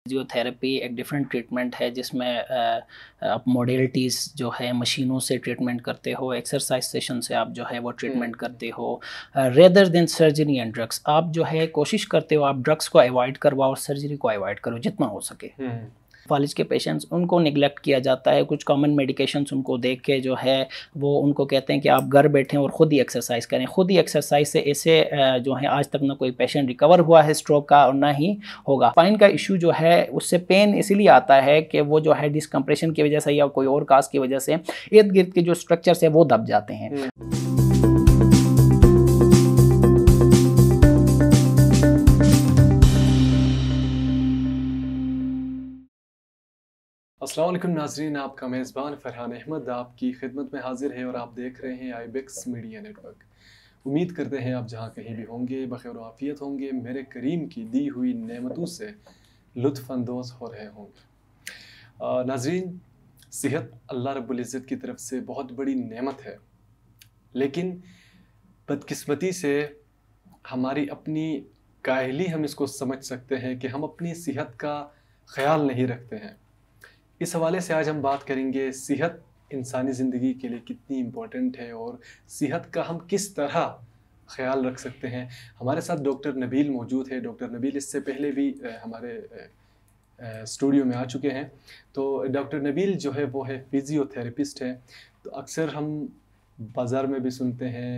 Physiotherapy एक different treatment है जिसमें आप मॉडलिटीज़ जो है मशीनों से ट्रीटमेंट करते हो, एक्सरसाइज सेशन से आप जो है वो ट्रीटमेंट करते हो rather than surgery and drugs. आप जो है कोशिश करते हो आप ड्रग्स को अवॉइड करवाओ और सर्जरी को अवॉइड करो जितना हो सके। फालिज के पेशेंट्स उनको निगलेक्ट किया जाता है, कुछ कॉमन मेडिकेशंस उनको देख के जो है वो उनको कहते हैं कि आप घर बैठें और ख़ुद ही एक्सरसाइज करें। ख़ुद ही एक्सरसाइज से ऐसे जो है आज तक ना कोई पेशेंट रिकवर हुआ है स्ट्रोक का और ना ही होगा। स्पाइन का इशू जो है उससे पेन इसीलिए आता है कि वो जो है डिस्कम्प्रेशन की वजह से या कोई और काज की वजह से इर्द गिर्द के जो स्ट्रक्चर्स है वो दब जाते हैं। अस्सलाम वालेकुम नाज़रीन, आपका मेज़बान फ़रहान अहमद आपकी खिदमत में हाजिर है और आप देख रहे हैं आईबेक्स मीडिया नेटवर्क। उम्मीद करते हैं आप जहां कहीं भी होंगे बखैर व आफ़ियत होंगे, मेरे करीम की दी हुई नेमतों से लुत्फ़ अंदोज़ हो रहे होंगे। नाज़रीन, सेहत अल्लाह रब्बुल इज़्ज़त की तरफ से बहुत बड़ी नेमत है, लेकिन बदकिस्मती से हमारी अपनी काहली हम इसको समझ सकते हैं कि हम अपनी सेहत का ख्याल नहीं रखते हैं। इस हवाले से आज हम बात करेंगे सेहत इंसानी ज़िंदगी के लिए कितनी इम्पोर्टेंट है और सेहत का हम किस तरह ख्याल रख सकते हैं। हमारे साथ डॉक्टर नबील मौजूद है। डॉक्टर नबील इससे पहले भी हमारे स्टूडियो में आ चुके हैं। तो डॉक्टर नबील जो है वो है फिजियोथेरेपिस्ट है। तो अक्सर हम बाज़ार में भी सुनते हैं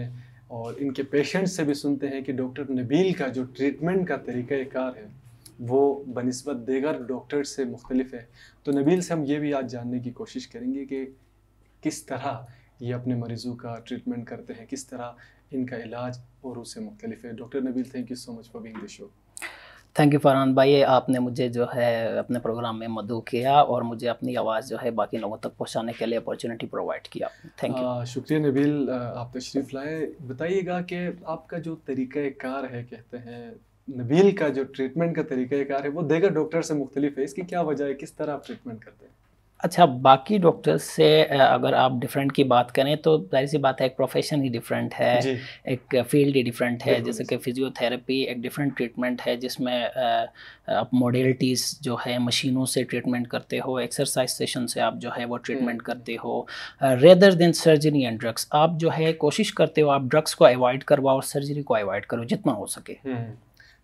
और इनके पेशेंट्स से भी सुनते हैं कि डॉक्टर नबील का जो ट्रीटमेंट का तरीक़ाकार है वो बनिस्बत दीगर डॉक्टर से मुख्तलिफ है। तो नबील से हम ये भी आज जानने की कोशिश करेंगे कि किस तरह ये अपने मरीज़ों का ट्रीटमेंट करते हैं, किस तरह इनका इलाज और उससे मुख्तलिफ है। Doctor Nabeel, thank you so much for being the show. Thank you Farhan भाई, आपने मुझे जो है अपने प्रोग्राम में मदऊ किया और मुझे अपनी आवाज़ जो है बाकी लोगों तक पहुंचाने के लिए अपॉर्चुनिटी प्रोवाइड किया। Thank you. शुक्रिया नबील, आप तशरीफ़ लाए। बताइएगा कि आपका जो तरीक़ाकार है, कहते हैं नबील का जो ट्रीटमेंट का तरीक़ाकार है वो दीगर डॉक्टर से मुख्तलिफ है, इसकी क्या वजह है? किस तरह आप ट्रीटमेंट करते हैं? अच्छा, बाकी डॉक्टर्स से अगर आप डिफरेंट की बात करें तो ज़ाहिर सी बात है एक प्रोफेशन ही डिफरेंट है, एक फील्ड ही डिफरेंट है। जैसे कि फिजियोथेरेपी एक डिफरेंट ट्रीटमेंट है जिसमें आप मॉडलिटीज़ जो है मशीनों से ट्रीटमेंट करते हो, एक्सरसाइज सेशन से आप जो है वो ट्रीटमेंट करते हो rather than surgery and drugs. आप जो है कोशिश करते हो आप ड्रग्स को अवॉइड करवाओ और सर्जरी को अवॉइड करो जितना हो सके।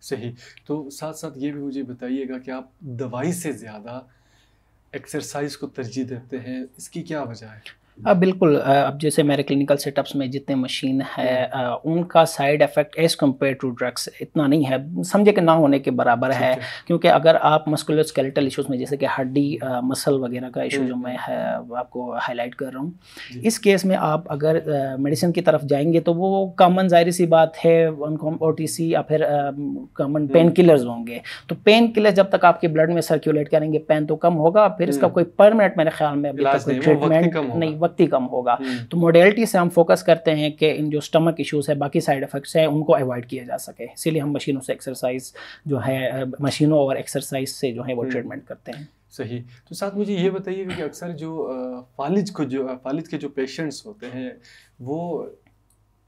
सही। तो साथ साथ ये भी मुझे बताइएगा कि आप दवाई से ज़्यादा एक्सरसाइज को तरजीह देते हैं, इसकी क्या वजह है? बिल्कुल, अब जैसे मेरे क्लिनिकल सेटअप्स में जितने मशीन है उनका side effect as compare to drugs इतना नहीं है, समझे कि ना होने के बराबर है। क्योंकि अगर आप मस्कुलोस्केलेटल इश्यूज़ में जैसे कि हड्डी मसल वगैरह का इशू जो मैं आपको हाईलाइट कर रहा हूँ, इस केस में आप अगर मेडिसिन की तरफ जाएंगे तो वो कॉमन ज़ाहिर सी बात है उनको OTC या फिर कॉमन पेन किलर्स होंगे। तो पेन किलर जब तक आपके ब्लड में सर्कुलेट करेंगे पेन तो कम होगा, फिर इसका कोई परमानेंट मेरे ख्याल में अभी तक कोई ट्रीटमेंट नहीं, वक्त ही कम होगा। तो मॉडलिटी से हम फोकस करते हैं कि इन जो स्टमक इश्यूज है, बाकी साइड इफेक्ट्स हैं, उनको अवॉइड किया जा सके। इसीलिए हम मशीनों से एक्सरसाइज जो है मशीनों और एक्सरसाइज से जो है वो ट्रीटमेंट करते हैं। सही। तो साथ मुझे ये बताइएगा कि अक्सर जो फालिज के जो पेशेंट्स होते हैं वो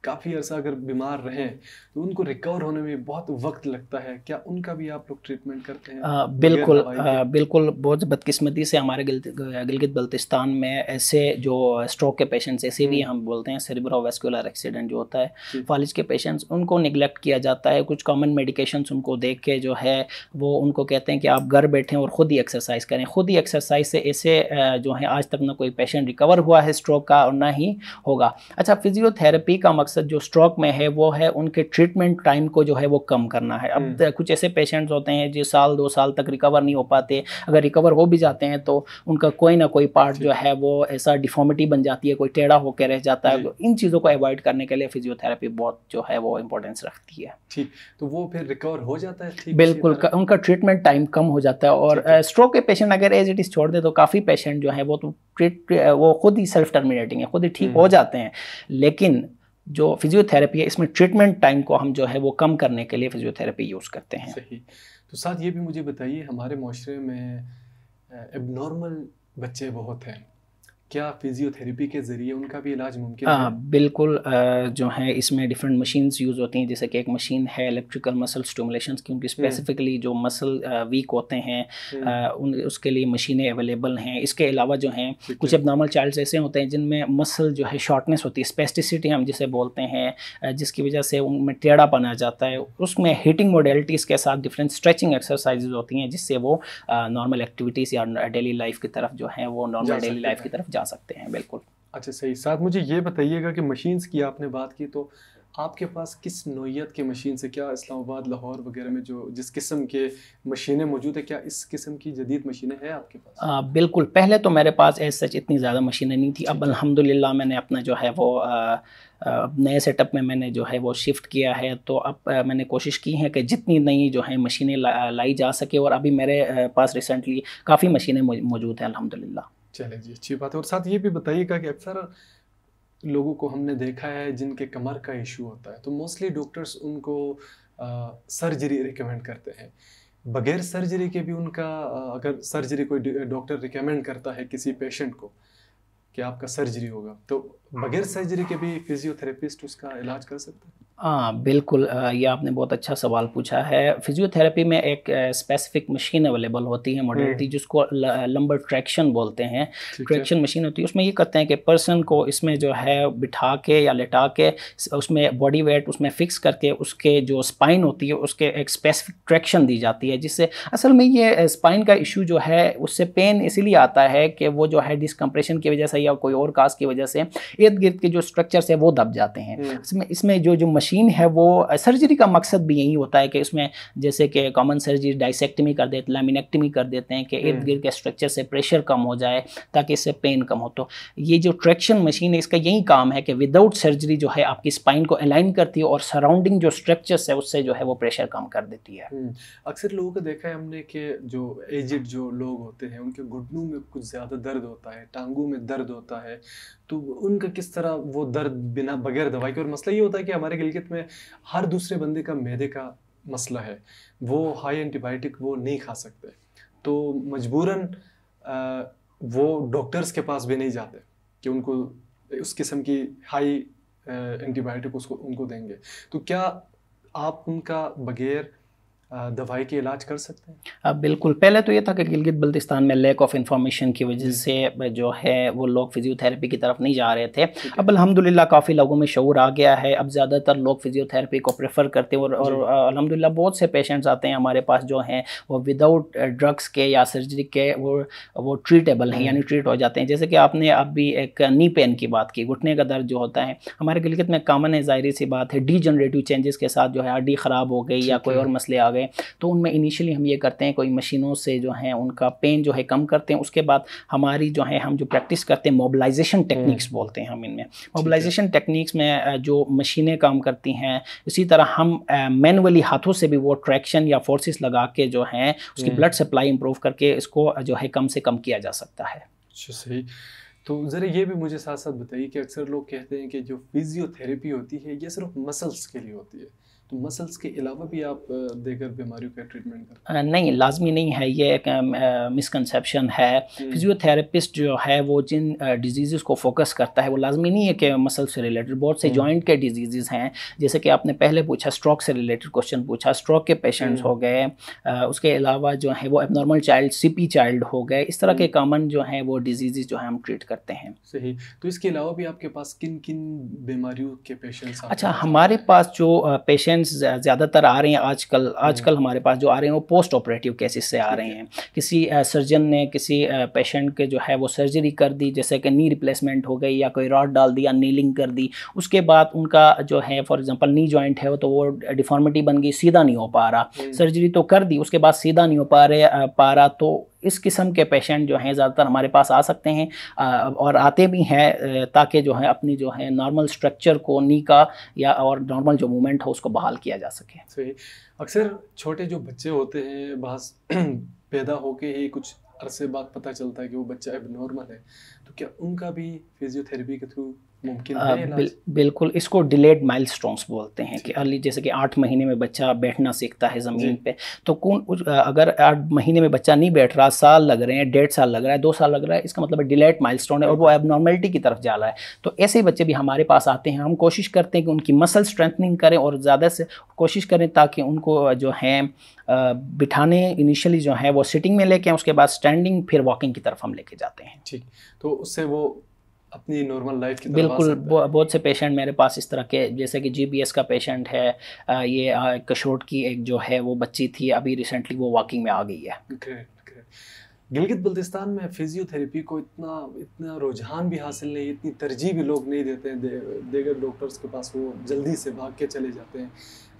काफ़ी अर्सा अगर बीमार रहें तो उनको रिकवर होने में बहुत वक्त लगता है, क्या उनका भी आप लोग ट्रीटमेंट करते हैं? बिल्कुल, बिल्कुल। बहुत बदकिस्मती से हमारे गिलगित बल्तिस्तान में ऐसे जो स्ट्रोक के पेशेंट्स, ऐसे भी हम बोलते हैं सेरेब्रोवास्कुलर एक्सीडेंट जो होता है, फालिज के पेशेंट्स, उनको निगलेक्ट किया जाता है। कुछ कॉमन मेडिकेशंस उनको देख के जो है वो उनको कहते हैं कि आप घर बैठें और ख़ुद ही एक्सरसाइज करें। ख़ुद ही एक्सरसाइज से ऐसे जो है आज तक ना कोई पेशेंट रिकवर हुआ है स्ट्रोक का और ना ही होगा। अच्छा, फिजियोथेरेपी का मकसद जो स्ट्रोक में है वो है उनके ट्रीटमेंट टाइम को जो है वो कम करना है। अब कुछ ऐसे पेशेंट्स होते हैं जो साल 2 साल तक रिकवर नहीं हो पाते, अगर रिकवर हो भी जाते हैं तो उनका कोई ना कोई पार्ट जो है वो ऐसा डिफॉर्मिटी बन जाती है, कोई टेढ़ा होकर रह जाता है। तो इन चीज़ों को अवॉइड करने के लिए फिजियोथेरेपी बहुत जो है वो इंपॉर्टेंस रखती है। ठीक, तो वो फिर रिकवर हो जाता है? ठीक, बिल्कुल, उनका ट्रीटमेंट टाइम कम हो जाता है। और स्ट्रोक के पेशेंट अगर एज इट इज़ छोड़ दे तो काफ़ी पेशेंट जो है वो खुद ही सेल्फ टर्मिनेटिंग है, खुद ही ठीक हो जाते हैं। लेकिन जो फिजियोथेरेपी है इसमें ट्रीटमेंट टाइम को हम जो है वो कम करने के लिए फिजियोथेरेपी यूज़ करते हैं। सही। तो साथ ये भी मुझे बताइए, हमारे माशरे में एबनॉर्मल बच्चे बहुत हैं, क्या फिजियोथेरेपी के ज़रिए उनका भी इलाज मुमकिन है? बिल्कुल, जो है इसमें डिफरेंट मशीन्स यूज़ होती हैं, जैसे कि एक मशीन है इलेक्ट्रिकल मसल स्टिमुलेशन की, उनकी स्पेसिफिकली जो मसल वीक होते हैं उन उसके लिए मशीनें अवेलेबल हैं। इसके अलावा जो हैं कुछ एबनॉर्मल चाइल्ड्स ऐसे होते हैं जिनमें मसल जो है शॉर्टनेस होती है, स्पेस्टिसिटी हम जिसे बोलते हैं, जिसकी वजह से उनमें टेढ़ापन आ जाता है। उसमें हीटिंग मॉडलिटीज़ के साथ डिफरेंट स्ट्रेचिंग एक्सरसाइजेज होती हैं, जिससे वो नॉर्मल एक्टिविटीज़ या डेली लाइफ की तरफ जो है वो नॉर्मल डेली लाइफ की तरफ जा सकते हैं। बिल्कुल। अच्छा, सही। साथ मुझे ये बताइएगा कि मशीन्स की आपने बात की, तो आपके पास किस नौइयत की मशीन से, क्या इस्लामाबाद, लाहौर वगैरह में जो जिस किस्म के मशीनें मौजूद है, क्या इस किस्म की जदीद मशीनें हैं आपके पास? बिल्कुल, पहले तो मेरे पास एज़ सच इतनी ज़्यादा मशीनें नहीं थी। अब अल्हम्दुलिल्लाह मैंने अपना जो है वो नए सेटअप में मैंने जो है वो शिफ्ट किया है। तो अब मैंने कोशिश की है कि जितनी नई जो है मशीनें लाई जा सके, और अभी मेरे पास रिसेंटली काफ़ी मशीनें मौजूद हैं अल्हम्दुलिल्लाह। चलें जी, अच्छी बात है। और साथ ये भी बताइएगा कि अक्सर लोगों को हमने देखा है जिनके कमर का इशू होता है, तो मोस्टली डॉक्टर्स उनको सर्जरी रिकमेंड करते हैं। बगैर सर्जरी के भी उनका अगर सर्जरी कोई डॉक्टर रिकमेंड करता है किसी पेशेंट को कि आपका सर्जरी होगा, तो बगैर सर्जरी के भी फिजियोथेरेपिस्ट उसका इलाज कर सकता है? बिल्कुल, ये आपने बहुत अच्छा सवाल पूछा है। फिजियोथेरेपी में एक स्पेसिफिक मशीन अवेलेबल होती है, मॉडलिटी, जिसको लंबर ट्रैक्शन बोलते हैं। ट्रैक्शन मशीन होती है, उसमें ये करते हैं कि पर्सन को इसमें जो है बिठा के या लेटा के उसमें बॉडी वेट उसमें फिक्स करके उसके जो स्पाइन होती है उसके एक स्पेसिफिक ट्रैक्शन दी जाती है, जिससे असल में ये स्पाइन का इशू जो है उससे पेन इसीलिए आता है कि वो जो है डिस्कम्प्रेशन की वजह से या कोई और काज की वजह से इर्द गिर्द के जो स्ट्रक्चर्स है वो दब जाते हैं। इसमें जो मशीन है वो सर्जरी का मकसद भी यही होता है कि इसमें जैसे कि कॉमन सर्जरी डाइसेक्टमी कर देते, लैमिनेक्टमी कर देते हैं कि इर्द गिर्द के स्ट्रक्चर से प्रेशर कम हो जाए ताकि इससे पेन कम हो। तो ये जो ट्रैक्शन मशीन है इसका यही काम है कि विदाउट सर्जरी जो है आपकी स्पाइन को अलाइन करती है और सराउंडिंग जो स्ट्रक्चर्स है उससे जो है वो प्रेशर कम कर देती है। अक्सर लोगों को देखा है हमने कि जो एजिड जो लोग होते हैं उनके घुटनों में कुछ ज़्यादा दर्द होता है, टांगों में दर्द होता है, तो उनका किस तरह वो दर्द बिना बगैर दवाई के, और मसला ये होता है कि हमारे गिलगित में हर दूसरे बंदे का मैदे का मसला है, वो हाई एंटीबायोटिक वो नहीं खा सकते, तो मजबूरन वो डॉक्टर्स के पास भी नहीं जाते कि उनको उस किस्म की हाई एंटीबायोटिक उसको उनको देंगे, तो क्या आप उनका बगैर दवाई के इलाज कर सकते हैं? बिल्कुल, पहले तो ये था कि गिलगित बल्तिस्तान में लैक ऑफ इन्फॉर्मेशन की वजह से जो है वो लोग फिजियोथेरेपी की तरफ नहीं जा रहे थे। अब अल्हम्दुलिल्लाह काफ़ी लोगों में शऊर आ गया है, अब ज़्यादातर लोग फिजियोथेरेपी को प्रेफर करते हैं, और अल्हम्दुलिल्लाह बहुत से पेशेंट्स आते हैं हमारे पास जो हैं वो विदाउट ड्रग्स के या सर्जरी के वो ट्रीटेबल हैं, यानी ट्रीट हो जाते हैं। जैसे कि आपने अभी एक नी पेन की बात की, घुटने का दर्द जो होता है हमारे गिलगित में कॉमन है, ज़ाहिर सी बात है, डीजनरेटिव चेंजेस के साथ जो है हड्डी ख़राब हो गई या कोई और मसले आ गए, तो उनमें इनिशियली हम ये करते हैं कोई मशीनों से जो है उनका पेन जो है कम करते हैं। उसके बाद हमारी जो है हम जो प्रैक्टिस करते हैं मोबिलाइजेशन टेक्निक्स बोलते हैं हम इनमें। मोबिलाइजेशन टेक्निक्स में जो मशीनें काम करती हैं, इसी तरह हम मैनुअली हाथों से भी वो ट्रैक्शन या फोर्सेस लगा के जो है उसकी ब्लड सप्लाई इंप्रूव करके इसको जो है कम से कम किया जा सकता है। अच्छा, सही। तो ज़रा ये भी मुझे साथ साथ बताइए कि अक्सर लोग कहते हैं कि जो फिजियोथेरेपी होती है ये सिर्फ मसल्स के लिए होती है, तो मसल्स के अलावा भी आप देकर बीमारियों का ट्रीटमेंट करते हैं? नहीं, लाज़मी नहीं है, ये एक मिसकंसेप्शन है। फिजियोथेरेपिस्ट जो है वो जिन डिजीज़ को फोकस करता है वो लाज़मी नहीं है कि मसल से रिलेटेड, बहुत से जॉइंट के डिजीज़ हैं, जैसे कि आपने पहले पूछा स्ट्रोक से रिलेटेड क्वेश्चन पूछा, स्ट्रोक के पेशेंट्स हो गए, उसके अलावा जो है वो एबनॉर्मल चाइल्ड, सीपी चाइल्ड हो गए, इस तरह के कॉमन जो हैं वो डिजीज़ जो हैं हम ट्रीट करते हैं। सही। तो इसके अलावा भी आपके पास किन किन बीमारियों के पेशेंट्स? अच्छा, हमारे पास जो पेशेंट्स ज़्यादातर आ रहे हैं आजकल हमारे पास जो आ रहे हैं वो पोस्ट ऑपरेटिव केसेस से आ रहे हैं। किसी सर्जन ने किसी पेशेंट के जो है वो सर्जरी कर दी, जैसे कि नी रिप्लेसमेंट हो गई या कोई रॉड डाल दिया, नीलिंग कर दी, उसके बाद उनका जो है फॉर एग्जांपल नी जॉइंट है तो वो डिफॉर्मिटी बन गई, सीधा नहीं हो पा रहा, सर्जरी तो कर दी उसके बाद सीधा नहीं हो पा रहा, तो इस किस्म के पेशेंट जो हैं ज़्यादातर हमारे पास आ सकते हैं और आते भी हैं ताकि जो है अपनी जो है नॉर्मल स्ट्रक्चर को नी का या और नॉर्मल जो मूवमेंट हो उसको बहाल किया जा सके। सही। अक्सर छोटे जो बच्चे होते हैं बस पैदा होके ही कुछ अरसे बाद पता चलता है कि वो बच्चा एबनॉर्मल है, तो क्या उनका भी फिजियोथेरेपी के थ्रू मुमकिन है इलाज? बिल्कुल, इसको डिलेड माइलस्टोन्स बोलते हैं कि ठीक अर्ली, जैसे कि 8 महीने में बच्चा बैठना सीखता है ज़मीन पे, तो अगर 8 महीने में बच्चा नहीं बैठ रहा, साल लग रहे हैं, 1.5 साल लग रहा है, 2 साल लग रहा है, इसका मतलब डिलेड माइलस्टोन है और वो एबनॉर्मलिटी की तरफ जा रहा है। तो ऐसे ही बच्चे भी हमारे पास आते हैं, हम कोशिश करते हैं कि उनकी मसल स्ट्रेंथनिंग करें और ज़्यादा से कोशिश करें ताकि उनको जो है बिठाने इनिशियली जो है वो सिटिंग में लेके आएं, उसके बाद स्टैंडिंग, फिर वॉकिंग की तरफ हम लेके जाते हैं। ठीक, तो उससे वो अपनी नॉर्मल लाइफ की तरफ आ बिल्कुल, सकता है। बहुत से पेशेंट मेरे पास इस तरह के, जैसे कि GBS का पेशेंट है, ये कशोट की एक जो है वो बच्ची थी, अभी रिसेंटली वो वॉकिंग में आ गई है। Great great. गिलगित बल्तिस्तान में फिजियोथेरेपी को इतना इतना रुझान भी हासिल नहीं, इतनी तरजीह भी लोग नहीं देते हैं, देगर डॉक्टर्स के पास वो जल्दी से भाग के चले जाते हैं।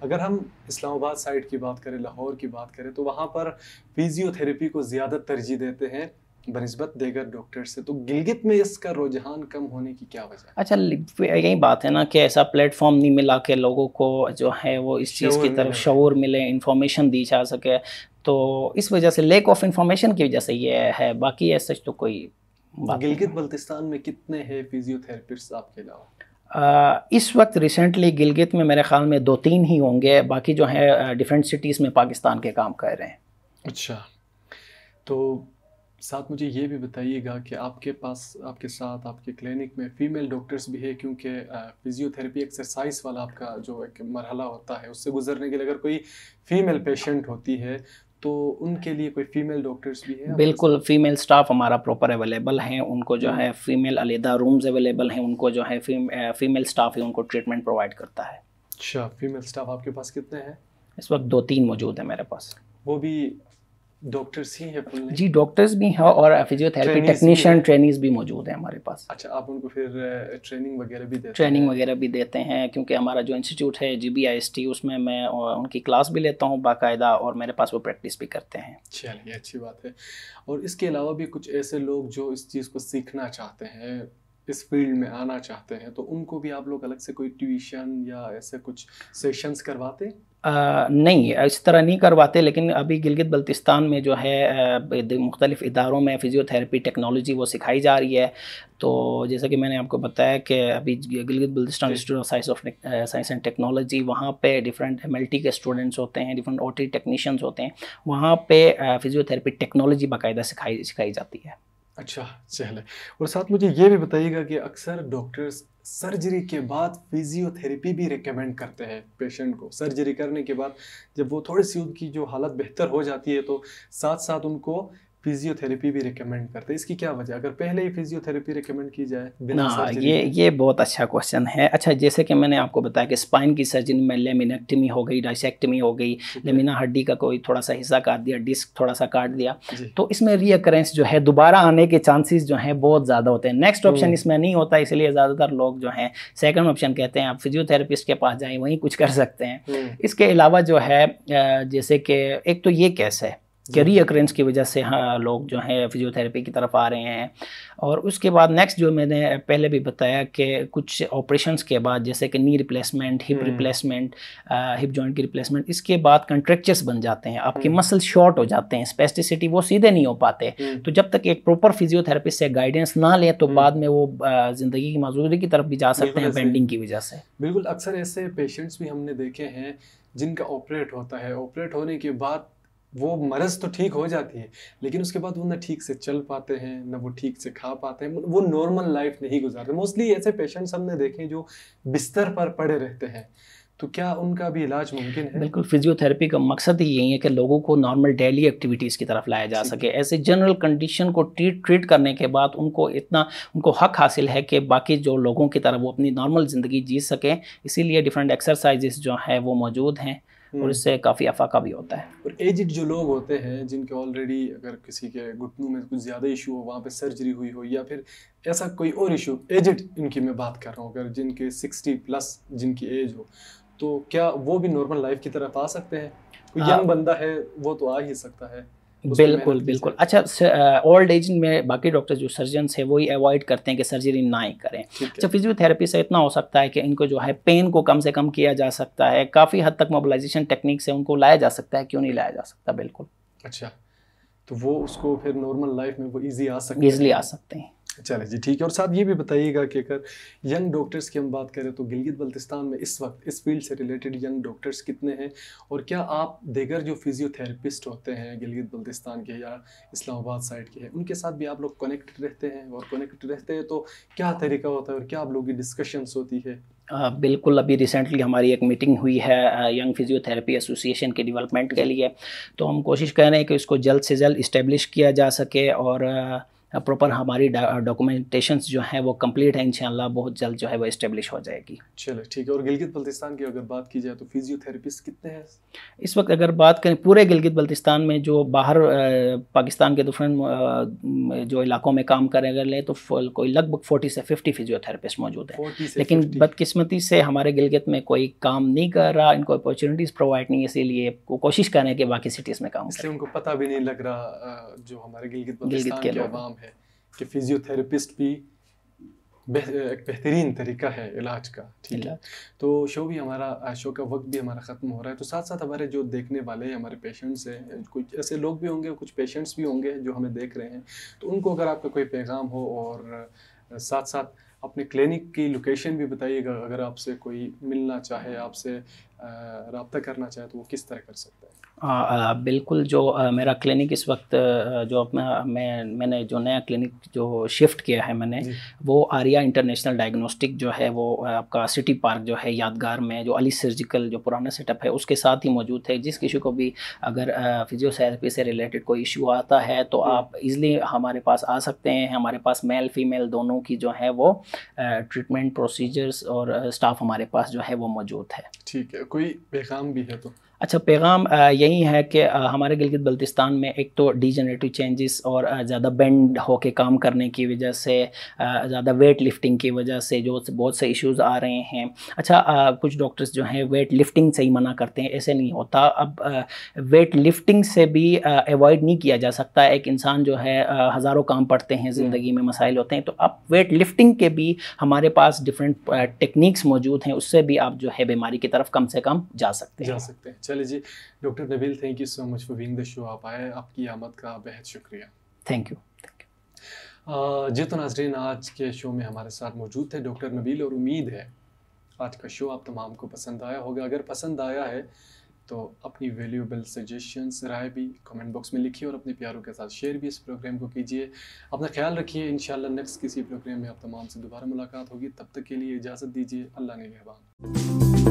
अगर हम इस्लामाबाद साइड की बात करें, लाहौर की बात करें, तो वहाँ पर फिजियोथेरेपी को ज़्यादा तरजीह देते हैं बनिस्बत देगर डॉक्टर से। तो गिलगित में इसका रुझान कम होने की क्या वजह है? अच्छा, यही बात है ना कि ऐसा प्लेटफॉर्म नहीं मिला कि लोगों को जो है वो इस चीज़ की तरफ शऊर मिले, इंफॉर्मेशन दी जा सके, तो इस वजह से लेक ऑफ इंफॉर्मेशन की वजह से ये है, बाकी ऐसा तो कोई बात नहीं। गिलगित बल्तिस्तान में कितने हैं फिजियोथेरेपिस्ट आपके अलावा? इस वक्त रिसेंटली गिलगित में मेरे ख्याल में 2-3 ही होंगे, बाकी जो है डिफरेंट सिटीज़ में पाकिस्तान के काम कर रहे हैं। अच्छा, तो साथ मुझे ये भी बताइएगा कि आपके पास, आपके साथ आपके क्लिनिक में फीमेल डॉक्टर्स भी है, क्योंकि फिजियोथेरेपी एक्सरसाइज वाला आपका जो एक मरहला होता है उससे गुजरने के लिए अगर कोई फीमेल पेशेंट होती है तो उनके लिए कोई फीमेल डॉक्टर्स भी है? बिल्कुल, फीमेल स्टाफ हमारा प्रॉपर अवेलेबल है, उनको जो है फीमेल अलहदा रूम्स अवेलेबल हैं, उनको जो है फीमेल स्टाफ है उनको ट्रीटमेंट प्रोवाइड करता है। अच्छा, फीमेल स्टाफ आपके पास कितने हैं? इस वक्त 2-3 मौजूद है मेरे पास। वो भी डॉक्टर्स ही है? जी, डॉक्टर्स भी हैं और फिजियोथेरेपी टेक्नीशियन ट्रेनीज भी मौजूद हैं हमारे पास। अच्छा, आप उनको फिर ट्रेनिंग वगैरह भी देते हैं? ट्रेनिंग वगैरह भी देते हैं, क्योंकि हमारा जो इंस्टीट्यूट है GBIST, उसमें मैं उनकी क्लास भी लेता हूँ बाकायदा, और मेरे पास वो प्रैक्टिस भी करते हैं। चलिए, अच्छी बात है। और इसके अलावा भी कुछ ऐसे लोग जो इस चीज़ को सीखना चाहते हैं, इस फील्ड में आना चाहते हैं, तो उनको भी आप लोग अलग से कोई ट्यूशन या ऐसे कुछ सेशंस करवाते हैं? नहीं, इस तरह नहीं करवाते, लेकिन अभी गिलगित बल्तिस्तान में जो है मुख्तलिफ़ इदारों में फ़िज़ियोथेरेपी टेक्नोलॉजी वो सिखाई जा रही है। तो जैसा कि मैंने आपको बताया कि अभी Gilgit Baltistan institute of science and technology, वहाँ पे डिफरेंट MLT के स्टूडेंट्स होते हैं, डिफरेंट OT टेक्नीशियंस होते हैं, वहाँ पे फ़िज़ियोथेरेपी टेक्नोलॉजी बाकायदा सिखाई जाती है। अच्छा, चले। और साथ मुझे ये भी बताइएगा कि अक्सर डॉक्टर्स सर्जरी के बाद फिजियोथेरेपी भी रिकमेंड करते हैं पेशेंट को। सर्जरी करने के बाद जब वो थोड़ी सी उनकी जो हालत बेहतर हो जाती है तो साथ साथ उनको फिजियोथेरेपी भी रिकमेंड करते हैं। इसकी क्या वजह? अगर पहले ही फिजियोथेरेपी रिकमेंड की जाए बिना सर्जरी के? ये बहुत अच्छा क्वेश्चन है। अच्छा, जैसे कि मैंने आपको बताया कि स्पाइन की सर्जरी में लेमिनेक्टमी हो गई, डाइसेक्टमी हो गई, लेमिना हड्डी का कोई थोड़ा सा हिस्सा काट दिया, डिस्क थोड़ा सा काट दिया, तो इसमें रीअकरेंस जो है दोबारा आने के चांसेस जो हैं बहुत ज़्यादा होते हैं। नेक्स्ट ऑप्शन इसमें नहीं होता, इसलिए ज़्यादातर लोग जो हैं सेकंड ऑप्शन कहते हैं, आप फिजियोथेरेपिस्ट के पास जाएँ, वहीं कुछ कर सकते हैं। इसके अलावा जो है जैसे कि एक तो ये केस है कि रीअकरेंस की वजह से हाँ लोग जो हैं फिजियोथेरेपी की तरफ आ रहे हैं, और उसके बाद नेक्स्ट जो मैंने पहले भी बताया कि कुछ ऑपरेशंस के बाद, जैसे कि knee replacement, hip replacement, hip joint की रिप्लेसमेंट, इसके बाद कंट्रैक्चर्स बन जाते हैं, आपके मसल शॉर्ट हो जाते हैं, स्पेसिसिटी वो सीधे नहीं हो पाते। तो जब तक एक प्रॉपर फिजियोथेरेपिस्ट से गाइडेंस ना लें तो बाद में वो ज़िंदगी की माजूरी की तरफ भी जा सकते हैं बेंडिंग की वजह से। बिल्कुल, अक्सर ऐसे पेशेंट्स भी हमने देखे हैं जिनका ऑपरेट होता है, ऑपरेट होने के बाद वो मरज़ तो ठीक हो जाती है, लेकिन उसके बाद वो ना ठीक से चल पाते हैं, ना वो ठीक से खा पाते हैं, वो नॉर्मल लाइफ नहीं गुजारते। मोस्टली ऐसे पेशेंट्स हमने देखे जो बिस्तर पर पड़े रहते हैं, तो क्या उनका भी इलाज मुमकिन है? बिल्कुल, फिजियोथेरेपी का मकसद ही यही है कि लोगों को नॉर्मल डेली एक्टिविटीज़ की तरफ लाया जा सके। ऐसे जनरल कंडीशन को ट्रीट करने के बाद उनको हक हासिल है कि बाकी जो लोगों की तरह वो अपनी नॉर्मल ज़िंदगी जी सकें। इसीलिए डिफरेंट एक्सरसाइजेस जो हैं वो मौजूद हैं, और इससे काफ़ी अफाका भी होता है। और एजिड जो लोग होते हैं जिनके ऑलरेडी, अगर किसी के घुटनों में कुछ ज़्यादा इशू हो, वहाँ पे सर्जरी हुई हो, या फिर ऐसा कोई और इशू, एजिड इनकी मैं बात कर रहा हूँ, अगर जिनके 60+ जिनकी एज हो, तो क्या वो भी नॉर्मल लाइफ की तरफ आ सकते हैं? कोई यंग बंदा है वो तो आ ही सकता है। बिल्कुल। अच्छा, ओल्ड एज में बाकी डॉक्टर जो सर्जन्स है वही अवॉइड करते हैं कि सर्जरी ना ही करें। अच्छा, फिजियोथेरेपी से इतना हो सकता है कि इनको जो है पेन को कम से कम किया जा सकता है, काफ़ी हद तक मोबिलाइजेशन टेक्निक से उनको लाया जा सकता है, क्यों नहीं लाया जा सकता? बिल्कुल। अच्छा, तो वो उसको फिर नॉर्मल लाइफ में वो ईजी आ सकते हैं? ईजिली आ सकते हैं। चले जी, ठीक है। और साथ ये भी बताइएगा कि अगर यंग डॉक्टर्स की हम बात करें तो गिलगित बल्तिस्तान में इस वक्त इस फील्ड से रिलेटेड यंग डॉक्टर्स कितने हैं, और क्या आप दीगर जो फिजियोथेरेपिस्ट होते हैं गिलगित बल्तिस्तान के या इस्लामाबाद साइड के हैं, उनके साथ भी आप लोग कनेक्टेड रहते हैं, और कनेक्टेड रहते हैं तो क्या तरीका होता है और क्या आप लोगों की डिस्कशंस होती है? बिल्कुल, अभी रिसेंटली हमारी एक मीटिंग हुई है यंग फिजियोथेरेपी एसोसिएशन के डेवलपमेंट के लिए। तो हम कोशिश कर रहे हैं कि इसको जल्द से जल्द इस्टेब्लिश किया जा सके, और प्रॉपर हमारी डॉक्यूमेंटेशंस जो हैं वो कंप्लीट है, इंशाल्लाह बहुत जल्द जो है वो इस्टेब्लिश हो जाएगी। चलो ठीक है। और गिलगित बल्तिस्तान की अगर बात की जाए तो फिजियोथेरेपिस्ट कितने हैं? इस वक्त अगर बात करें पूरे गिलगित बल्तिस्तान में, जो बाहर पाकिस्तान के डिफरेंट जो इलाकों में काम करें अगर लें तो कोई लगभग 40 से 50 फिजियोथेरेपिस्ट मौजूद हैं। 40 से लेकिन 50? बदकिस्मती से हमारे गिलगित में कोई काम नहीं कर रहा, इनको अपॉर्चुनिटीज़ प्रोवाइड नहीं है, इसीलिए वो कोशिश कर रहे हैं कि बाकी सिटीज़ में काम करें। इसलिए उनको पता भी नहीं लग रहा जो हमारे गिलगित गिलगित बल्तिस्तान के के लोग अवाम है कि फिजियोथेरेपिस्ट भी एक बेहतरीन तरीका है इलाज का। ठीक है, तो शो भी हमारा शो का वक्त भी हमारा ख़त्म हो रहा है। तो साथ साथ हमारे जो देखने वाले हैं, हमारे पेशेंट्स हैं, कुछ ऐसे लोग भी होंगे, कुछ पेशेंट्स भी होंगे जो हमें देख रहे हैं, तो उनको अगर आपका कोई पैगाम हो, और साथ साथ अपने क्लिनिक की लोकेशन भी बताइएगा। अगर आपसे कोई मिलना चाहे, आपसे रब्ता करना चाहे तो वो किस तरह कर सकता है? बिल्कुल, जो मेरा क्लिनिक इस वक्त जो अपना मैंने जो नया क्लिनिक जो शिफ्ट किया है मैंने, वो आर्या इंटरनेशनल डायग्नोस्टिक जो है वो आपका सिटी पार्क जो है यादगार में, जो अली सर्जिकल जो पुराना सेटअप है उसके साथ ही मौजूद है। जिस किसी को भी अगर फिजियोथेरेपी से रिलेटेड कोई इशू आता है तो आप इज़िली हमारे पास आ सकते हैं। हमारे पास मेल फीमेल दोनों की जो है वो ट्रीटमेंट प्रोसीजर्स और स्टाफ हमारे पास जो है वो मौजूद है। ठीक है, कोई पैगाम भी है तो? अच्छा, पैगाम यही है कि हमारे गिलगित बल्तिस्तान में एक तो डीजनरेटिव चेंजेस और ज़्यादा बेंड होके काम करने की वजह से, ज़्यादा वेट लिफ्टिंग की वजह से जो बहुत से इश्यूज़ आ रहे हैं। अच्छा, कुछ डॉक्टर्स जो हैं वेट लिफ्टिंग से ही मना करते हैं, ऐसे नहीं होता। अब वेट लिफ्टिंग से भी अवॉइड नहीं किया जा सकता। एक इंसान जो है हज़ारों काम पड़ते हैं, ज़िंदगी में मसाइल होते हैं, तो अब वेट लिफ्टिंग के भी हमारे पास डिफरेंट टेक्निक्स मौजूद हैं, उससे भी आप जो है बीमारी की तरफ कम से कम जा सकते हैं। चलिए जी, doctor Nabeel, thank you so much for being the show. आप आए, आपकी आमद का बेहद शुक्रिया। Thank you. जी तो नाज़रीन, आज के शो में हमारे साथ मौजूद थे डॉक्टर नबील, और उम्मीद है आज का शो आप तमाम को पसंद आया होगा। अगर पसंद आया है तो अपनी वैल्यूएबल सजेशंस, राय भी कमेंट बॉक्स में लिखिए, और अपने प्यारों के साथ शेयर भी इस प्रोग्राम को कीजिए। अपना ख्याल रखिए। इंशाल्लाह नेक्स्ट किसी प्रोग्राम में आप तमाम से दोबारा मुलाकात होगी। तब तक के लिए इजाज़त दीजिए। अल्लाह निगहबान।